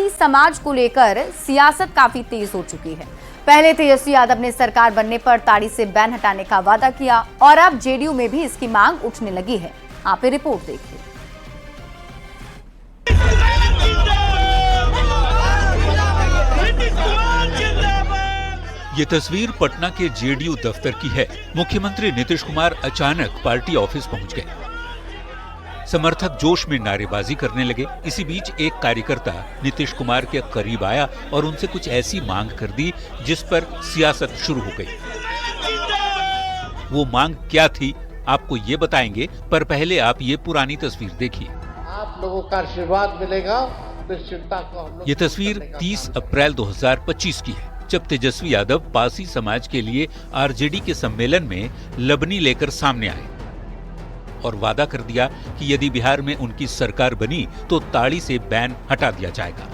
पारसी समाज को लेकर सियासत काफी तेज हो चुकी है। पहले तेजस्वी यादव ने सरकार बनने पर ताड़ी से बैन हटाने का वादा किया और अब जेडीयू में भी इसकी मांग उठने लगी है। आप ये रिपोर्ट देखिए। ये तस्वीर पटना के जेडीयू दफ्तर की है। मुख्यमंत्री नीतीश कुमार अचानक पार्टी ऑफिस पहुंच गए। समर्थक जोश में नारेबाजी करने लगे। इसी बीच एक कार्यकर्ता नीतीश कुमार के करीब आया और उनसे कुछ ऐसी मांग कर दी जिस पर सियासत शुरू हो गई। वो मांग क्या थी आपको ये बताएंगे, पर पहले आप ये पुरानी तस्वीर देखिए। आप लोगों का आशीर्वाद मिलेगा तो चिंता को हम लोग। ये तस्वीर 30 अप्रैल 2025 की है, जब तेजस्वी यादव पारसी समाज के लिए आरजेडी के सम्मेलन में लबनी लेकर सामने आए और वादा कर दिया कि यदि बिहार में उनकी सरकार बनी तो ताड़ी से बैन हटा दिया जाएगा।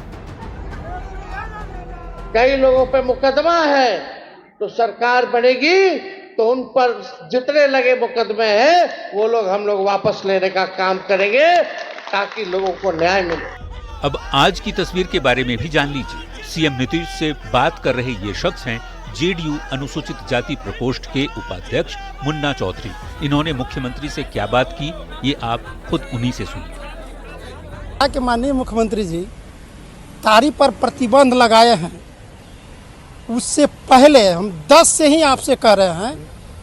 कई लोगों पे मुकदमा है, तो सरकार बनेगी तो उन पर जितने लगे मुकदमे हैं वो लोग हम लोग वापस लेने का काम करेंगे ताकि लोगों को न्याय मिले। अब आज की तस्वीर के बारे में भी जान लीजिए। सीएम नीतीश से बात कर रहे ये शख्स हैं जेडीयू अनुसूचित जाति प्रकोष्ठ के उपाध्यक्ष मुन्ना चौधरी। इन्होंने मुख्यमंत्री से क्या बात की, ये आप खुद उन्हीं से सुनिए। माननीय मुख्यमंत्री जी ताड़ी पर प्रतिबंध लगाए हैं, उससे पहले हम 10 से ही आपसे कह रहे हैं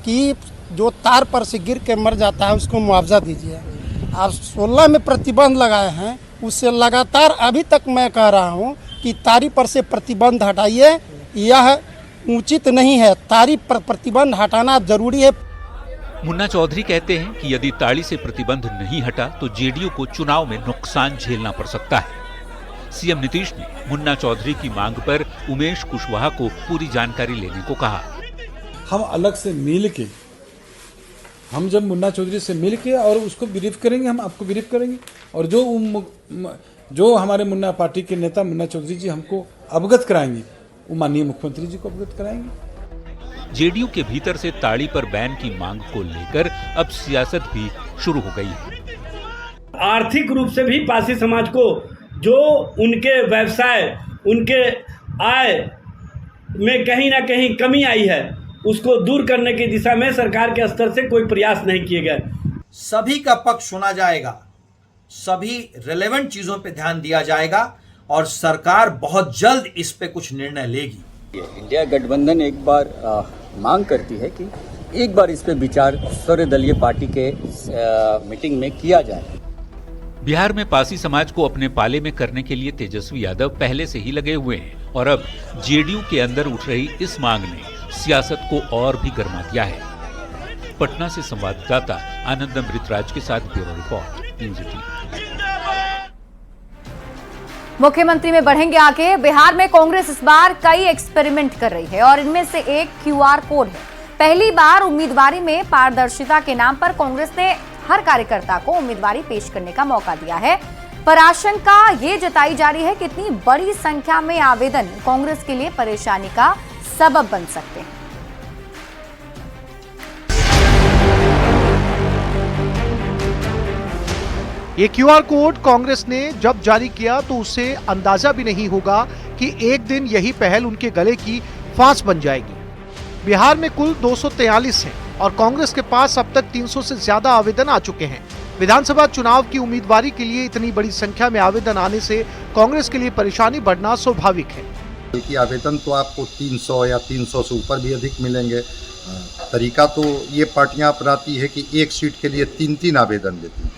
कि जो तार पर से गिर के मर जाता है उसको मुआवजा दीजिए। आप 16 में प्रतिबंध लगाए हैं, उससे लगातार अभी तक मैं कह रहा हूं कि ताड़ी पर से प्रतिबंध हटाइए। यह उचित नहीं है, ताड़ी पर प्रतिबंध हटाना जरूरी है। मुन्ना चौधरी कहते हैं कि यदि ताड़ी से प्रतिबंध नहीं हटा तो जेडीयू को चुनाव में नुकसान झेलना पड़ सकता है। सीएम नीतीश ने मुन्ना चौधरी की मांग पर उमेश कुशवाहा को पूरी जानकारी लेने को कहा। हम अलग से मिल के, हम जब मुन्ना चौधरी से मिल के और उसको ब्रीफ करेंगे, हम आपको ब्रीफ करेंगे और जो हमारे मुन्ना पार्टी के नेता मुन्ना चौधरी जी हमको अवगत कराएंगे वो माननीय मुख्यमंत्री जी को अवगत कराएंगे। जेडीयू के भीतर से ताड़ी पर बैन की मांग को लेकर अब सियासत भी शुरू हो गई है। आर्थिक रूप से भी पारसी समाज को जो उनके व्यवसाय, उनके आय में कहीं ना कहीं कमी आई है, उसको दूर करने की दिशा में सरकार के स्तर से कोई प्रयास नहीं किए गए। सभी का पक्ष सुना जाएगा, सभी रिलेवेंट चीजों पे ध्यान दिया जाएगा और सरकार बहुत जल्द इस पे कुछ निर्णय लेगी। इंडिया गठबंधन एक बार मांग करती है कि एक बार इस पे विचार सर्वदलीय पार्टी के मीटिंग में किया जाए। बिहार में पारसी समाज को अपने पाले में करने के लिए तेजस्वी यादव पहले से ही लगे हुए हैं और अब जेडीयू के अंदर उठ रही इस मांग ने सियासत को और भी गर्मा दिया है। पटना से संवाददाता आनंद अमृतराज के साथ ब्यूरो रिपोर्ट, न्यूज़ 18। मुख्यमंत्री में बढ़ेंगे आगे। बिहार में कांग्रेस इस बार कई एक्सपेरिमेंट कर रही है और इनमें से एक क्यूआर कोड है। पहली बार उम्मीदवारी में पारदर्शिता के नाम पर कांग्रेस ने हर कार्यकर्ता को उम्मीदवारी पेश करने का मौका दिया है, पर आशंका ये जताई जा रही है कि इतनी बड़ी संख्या में आवेदन कांग्रेस के लिए परेशानी का सबब बन सकते हैं। ये क्यूआर कोड कांग्रेस ने जब जारी किया तो उसे अंदाजा भी नहीं होगा कि एक दिन यही पहल उनके गले की फांस बन जाएगी। बिहार में कुल 243 हैं और कांग्रेस के पास अब तक 300 से ज्यादा आवेदन आ चुके हैं। विधानसभा चुनाव की उम्मीदवारी के लिए इतनी बड़ी संख्या में आवेदन आने से कांग्रेस के लिए परेशानी बढ़ना स्वाभाविक है। बल्कि आवेदन तो आपको 300 या 300 से ऊपर भी अधिक मिलेंगे। तरीका तो ये पार्टियां अपनाती है कि एक सीट के लिए 3-3 आवेदन देती हैं।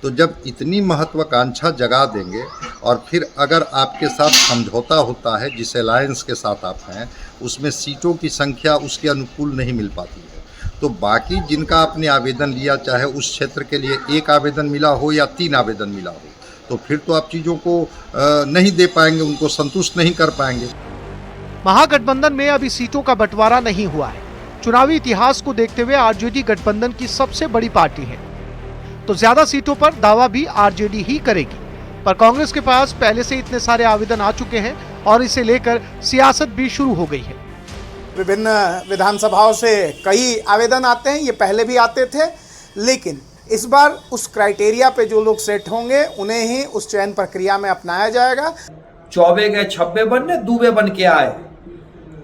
तो जब इतनी महत्वाकांक्षा जगा देंगे और फिर अगर आपके साथ समझौता होता है, जिस अलायंस के साथ आप हैं, उसमें सीटों की संख्या उसके अनुकूल नहीं मिल पाती है, तो बाकी जिनका आपने आवेदन लिया, चाहे उस क्षेत्र के लिए 1 आवेदन मिला हो या 3 आवेदन मिला हो, तो फिर तो आप चीज़ों को नहीं दे पाएंगे, उनको संतुष्ट नहीं कर पाएंगे। महागठबंधन में अभी सीटों का बंटवारा नहीं हुआ है। चुनावी इतिहास को देखते हुए आरजेडी गठबंधन की सबसे बड़ी पार्टी है, तो ज्यादा सीटों पर दावा भी आरजेडी ही करेगी। पर कांग्रेस के पास पहले से इतने सारे आवेदन आ चुके हैं और इसे लेकर सियासत भी शुरू हो गई है। विभिन्न विधानसभाओं से कई आवेदन आते हैं, ये पहले भी आते थे, लेकिन इस बार उस क्राइटेरिया पे जो लोग सेट होंगे उन्हें ही उस चयन प्रक्रिया में अपनाया जाएगा। चौबे गए छब्बे बनने, दूबे बन के आए।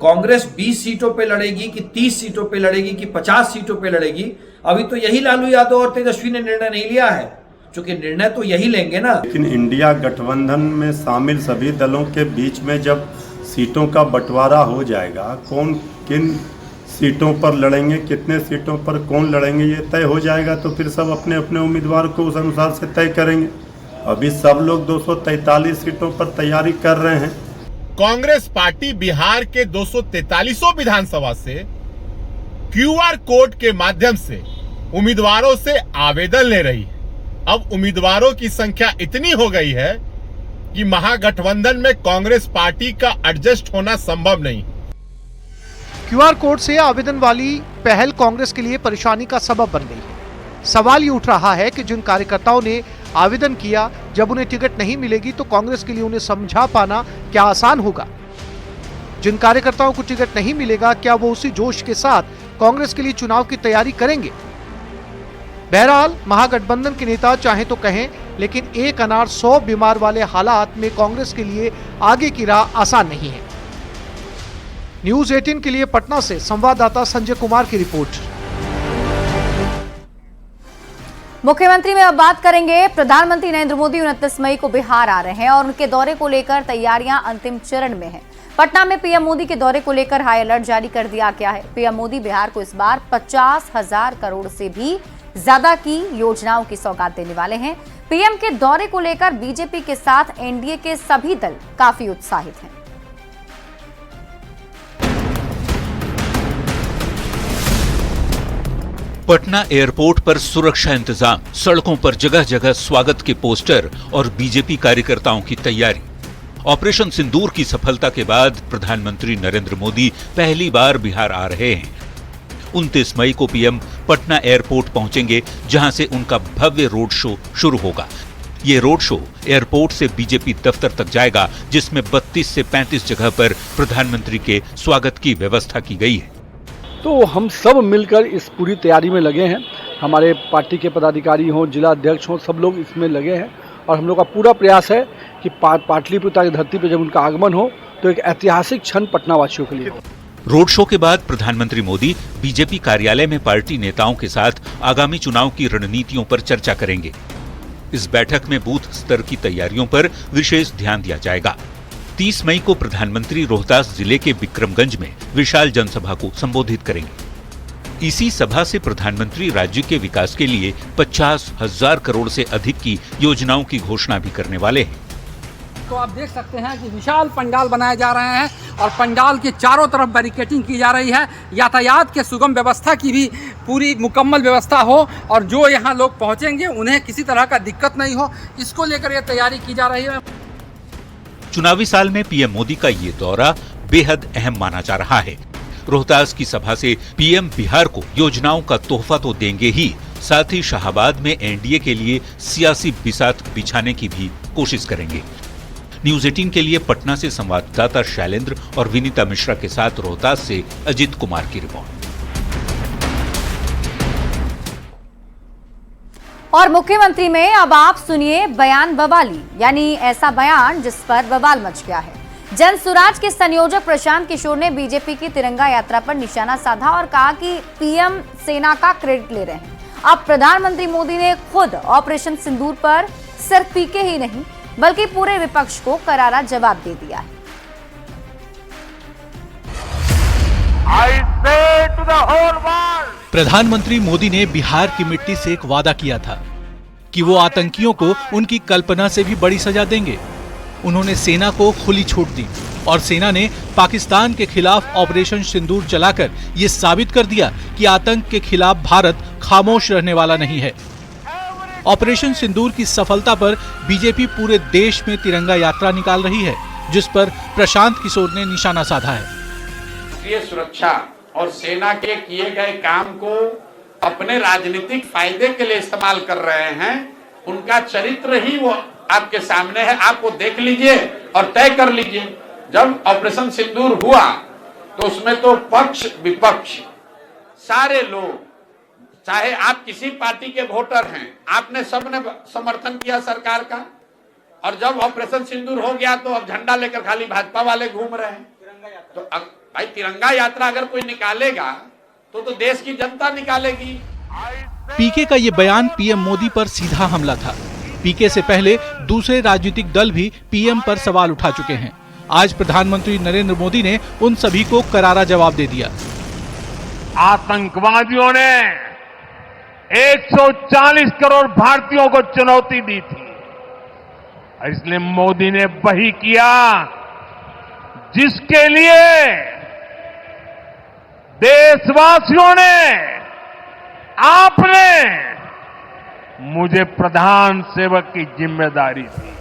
कांग्रेस 20 सीटों पे लड़ेगी कि 30 सीटों पे लड़ेगी कि 50 सीटों पे लड़ेगी, अभी तो यही लालू यादव और तेजस्वी ने निर्णय नहीं लिया है, क्योंकि निर्णय तो यही लेंगे ना। लेकिन इंडिया गठबंधन में शामिल सभी दलों के बीच में जब सीटों का बंटवारा हो जाएगा, कौन किन सीटों पर लड़ेंगे, कितने सीटों पर कौन लड़ेंगे, ये तय हो जाएगा तो फिर सब अपने अपने उम्मीदवार को उस अनुसार से तय करेंगे। अभी सब लोग 243 सीटों पर तैयारी कर रहे हैं। कांग्रेस पार्टी बिहार के 243 विधानसभा से क्यूआर कोड के माध्यम से उम्मीदवारों से आवेदन ले रही है। अब उम्मीदवारों की संख्या इतनी हो गई है कि महागठबंधन में कांग्रेस पार्टी का एडजस्ट होना संभव नहीं। क्यूआर कोड से आवेदन वाली पहल कांग्रेस के लिए परेशानी का सबब बन गई है। सवाल ये उठ रहा है कि जिन कार्यकर्ताओं ने आवेदन किया, जब उन्हें टिकट नहीं मिलेगी तो कांग्रेस के लिए उन्हें समझा पाना क्या आसान होगा? जिन कार्यकर्ताओं को टिकट नहीं मिलेगा, क्या वो उसी जोश के साथ कांग्रेस के लिए चुनाव की तैयारी करेंगे? बहरहाल महागठबंधन के नेता चाहे तो कहें, लेकिन एक अनार 100 बीमार वाले हालात में कांग्रेस के लिए आगे की राह आसान नहीं है। न्यूज 18 के लिए पटना से संवाददाता संजय कुमार की रिपोर्ट। मुख्यमंत्री में अब बात करेंगे। प्रधानमंत्री नरेंद्र मोदी 29 मई को बिहार आ रहे हैं और उनके दौरे को लेकर तैयारियां अंतिम चरण में हैं। पटना में पीएम मोदी के दौरे को लेकर हाई अलर्ट जारी कर दिया गया है। पीएम मोदी बिहार को इस बार 50,000 करोड़ से भी ज्यादा की योजनाओं की सौगात देने वाले हैं। पीएम के दौरे को लेकर बीजेपी के साथ एनडीए के सभी दल काफी उत्साहित हैं। पटना एयरपोर्ट पर सुरक्षा इंतजाम, सड़कों पर जगह जगह स्वागत के पोस्टर और बीजेपी कार्यकर्ताओं की तैयारी। ऑपरेशन सिंदूर की सफलता के बाद प्रधानमंत्री नरेंद्र मोदी पहली बार बिहार आ रहे हैं। 29 मई को पीएम पटना एयरपोर्ट पहुंचेंगे, जहां से उनका भव्य रोड शो शुरू होगा। ये रोड शो एयरपोर्ट से बीजेपी दफ्तर तक जाएगा, जिसमें 32 से 35 जगह पर प्रधानमंत्री के स्वागत की व्यवस्था की गई है। तो हम सब मिलकर इस पूरी तैयारी में लगे हैं। हमारे पार्टी के पदाधिकारी हों, जिला अध्यक्ष हों, सब लोग इसमें लगे हैं और हम लोग का पूरा प्रयास है कि पाटलिपुत्र की धरती पर जब उनका आगमन हो तो एक ऐतिहासिक क्षण पटना वासियों के लिए हो। रोड शो के बाद प्रधानमंत्री मोदी बीजेपी कार्यालय में पार्टी नेताओं के साथ आगामी चुनाव की रणनीतियों पर चर्चा करेंगे। इस बैठक में बूथ स्तर की तैयारियों पर विशेष ध्यान दिया जाएगा। 30 मई को प्रधानमंत्री रोहतास जिले के विक्रमगंज में विशाल जनसभा को संबोधित करेंगे। इसी सभा से प्रधानमंत्री राज्य के विकास के लिए 50,000 करोड़ से अधिक की योजनाओं की घोषणा भी करने वाले हैं। तो आप देख सकते हैं कि विशाल पंडाल बनाए जा रहे हैं और पंडाल के चारों तरफ बैरिकेडिंग की जा रही है। यातायात के सुगम व्यवस्था की भी पूरी मुकम्मल व्यवस्था हो और जो यहाँ लोग पहुँचेंगे उन्हें किसी तरह का दिक्कत नहीं हो, इसको लेकर यह तैयारी की जा रही है। चुनावी साल में पीएम मोदी का ये दौरा बेहद अहम माना जा रहा है। रोहतास की सभा से पीएम बिहार को योजनाओं का तोहफा तो देंगे ही, साथ ही शाहाबाद में एनडीए के लिए सियासी बिसात बिछाने की भी कोशिश करेंगे। न्यूज 18 के लिए पटना से संवाददाता शैलेंद्र और विनीता मिश्रा के साथ रोहतास से अजित कुमार की रिपोर्ट। और मुख्यमंत्री में अब आप सुनिए बयान बवाली, यानी ऐसा बयान जिस पर बवाल मच गया है। जन सुराज के संयोजक प्रशांत किशोर ने बीजेपी की तिरंगा यात्रा पर निशाना साधा और कहा कि पीएम सेना का क्रेडिट ले रहे हैं। अब प्रधानमंत्री मोदी ने खुद ऑपरेशन सिंदूर पर सिर्फ पीके ही नहीं बल्कि पूरे विपक्ष को करारा जवाब दे दिया है। प्रधानमंत्री मोदी ने बिहार की मिट्टी से एक वादा किया था कि वो आतंकियों को उनकी कल्पना से भी बड़ी सजा देंगे। उन्होंने सेना को खुली छूट दी और सेना ने पाकिस्तान के खिलाफ ऑपरेशन सिंदूर चलाकर ये साबित कर दिया कि आतंक के खिलाफ भारत खामोश रहने वाला नहीं है। ऑपरेशन सिंदूर की सफलता पर बीजेपी पूरे देश में तिरंगा यात्रा निकाल रही है, जिस पर प्रशांत किशोर ने निशाना साधा है। राष्ट्रीय सुरक्षा और सेना के किए गए काम को अपने राजनीतिक फायदे के लिए इस्तेमाल कर रहे हैं। उनका चरित्र ही वो आपके सामने है, आप वो देख लीजिए और तय कर लीजिए। जब ऑपरेशन सिंदूर हुआ तो उसमें तो पक्ष विपक्ष सारे लोग, चाहे आप किसी पार्टी के वोटर हैं, आपने सबने समर्थन किया सरकार का। और जब ऑपरेशन सिंदूर हो गया तो अब झंडा लेकर खाली भाजपा वाले घूम रहे हैं। तो भाई तिरंगा यात्रा अगर कोई निकालेगा तो देश की जनता निकालेगी। पीके का ये बयान पीएम मोदी पर सीधा हमला था। पीके से पहले दूसरे राजनीतिक दल भी पीएम पर सवाल उठा चुके हैं। आज प्रधानमंत्री नरेंद्र मोदी ने उन सभी को करारा जवाब दे दिया। आतंकवादियों ने 140 करोड़ भारतीयों को चुनौती दी थी, इसलिए मोदी ने वही किया जिसके लिए देशवासियों ने, आपने मुझे प्रधान सेवक की जिम्मेदारी दी।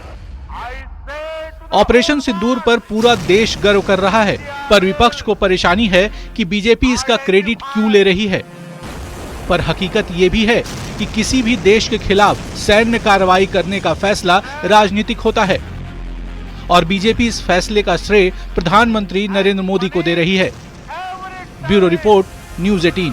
ऑपरेशन सिंदूर पर पूरा देश गर्व कर रहा है, पर विपक्ष को परेशानी है कि बीजेपी इसका क्रेडिट क्यों ले रही है। पर हकीकत ये भी है कि किसी भी देश के खिलाफ सैन्य कार्रवाई करने का फैसला राजनीतिक होता है और बीजेपी इस फैसले का श्रेय प्रधानमंत्री नरेंद्र मोदी को दे रही है। Bureau report, news 18।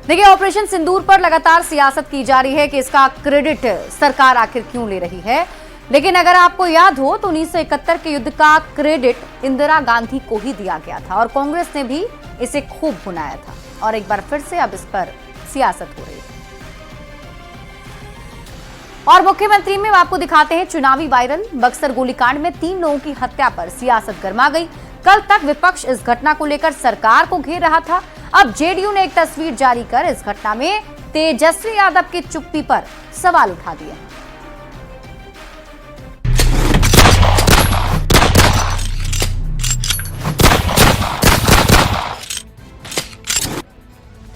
देखिए, ऑपरेशन सिंदूर पर लगातार सियासत की जा रही है कि इसका क्रेडिट सरकार आखिर क्यों ले रही है। लेकिन अगर आपको याद हो तो 1971 के युद्ध का क्रेडिट इंदिरा गांधी को ही दिया गया था और कांग्रेस ने भी इसे खूब भुनाया था और एक बार फिर से अब इस पर सियासत हो रही है। और मुख्यमंत्री में आपको दिखाते हैं चुनावी वायरल। बक्सर गोलीकांड में 3 लोगों की हत्या पर सियासत गर्मा गई। कल तक विपक्ष इस घटना को लेकर सरकार को घेर रहा था। अब जेडीयू ने एक तस्वीर जारी कर इस घटना में तेजस्वी यादव की चुप्पी पर सवाल उठा दिए।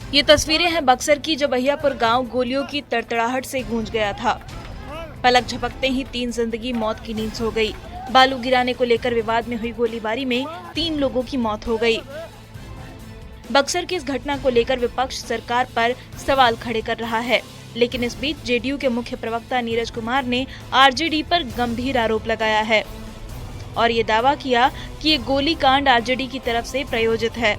ये तस्वीरें हैं बक्सर की, जो बहियापुर गांव गोलियों की तड़तड़ाहट से गूंज गया था। पलक झपकते ही 3 जिंदगी मौत की नींद सो गई। बालू गिराने को लेकर विवाद में हुई गोलीबारी में 3 लोगों की मौत हो गई। बक्सर की इस घटना को लेकर विपक्ष सरकार पर सवाल खड़े कर रहा है, लेकिन इस बीच जेडीयू के मुख्य प्रवक्ता नीरज कुमार ने आरजेडी पर गंभीर आरोप लगाया है और ये दावा किया कि ये गोलीकांड आरजेडी की तरफ से प्रायोजित है।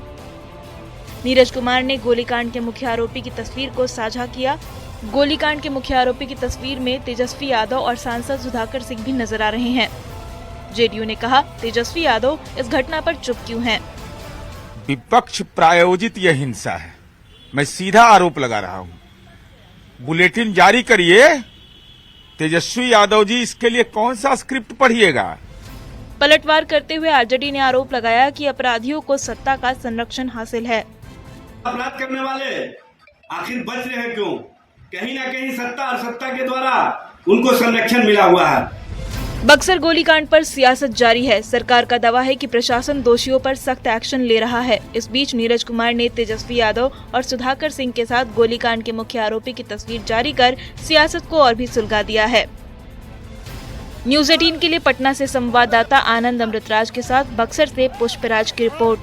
नीरज कुमार ने गोलीकांड के मुख्य आरोपी की तस्वीर को साझा किया। गोलीकांड के मुख्य आरोपी की तस्वीर में तेजस्वी यादव और सांसद सुधाकर सिंह भी नजर आ रहे हैं। जेडीयू ने कहा, तेजस्वी यादव इस घटना पर चुप क्यों हैं? विपक्ष प्रायोजित यह हिंसा है, मैं सीधा आरोप लगा रहा हूं। बुलेटिन जारी करिए। तेजस्वी यादव जी, इसके लिए कौन सा स्क्रिप्ट पढ़िएगा? पलटवार करते हुए आरजेडी ने आरोप लगाया कि अपराधियों को सत्ता का संरक्षण हासिल है। अपराध करने वाले आखिर बच रहे हैं क्यों? कहीं ना कहीं सत्ता और सत्ता के द्वारा उनको संरक्षण मिला हुआ है। बक्सर गोलीकांड पर सियासत जारी है। सरकार का दावा है कि प्रशासन दोषियों पर सख्त एक्शन ले रहा है। इस बीच नीरज कुमार ने तेजस्वी यादव और सुधाकर सिंह के साथ गोलीकांड के मुख्य आरोपी की तस्वीर जारी कर सियासत को और भी सुलगा दिया है। न्यूज़ 18 के लिए पटना से संवाददाता आनंद अमृतराज के साथ बक्सर से पुष्पराज की रिपोर्ट।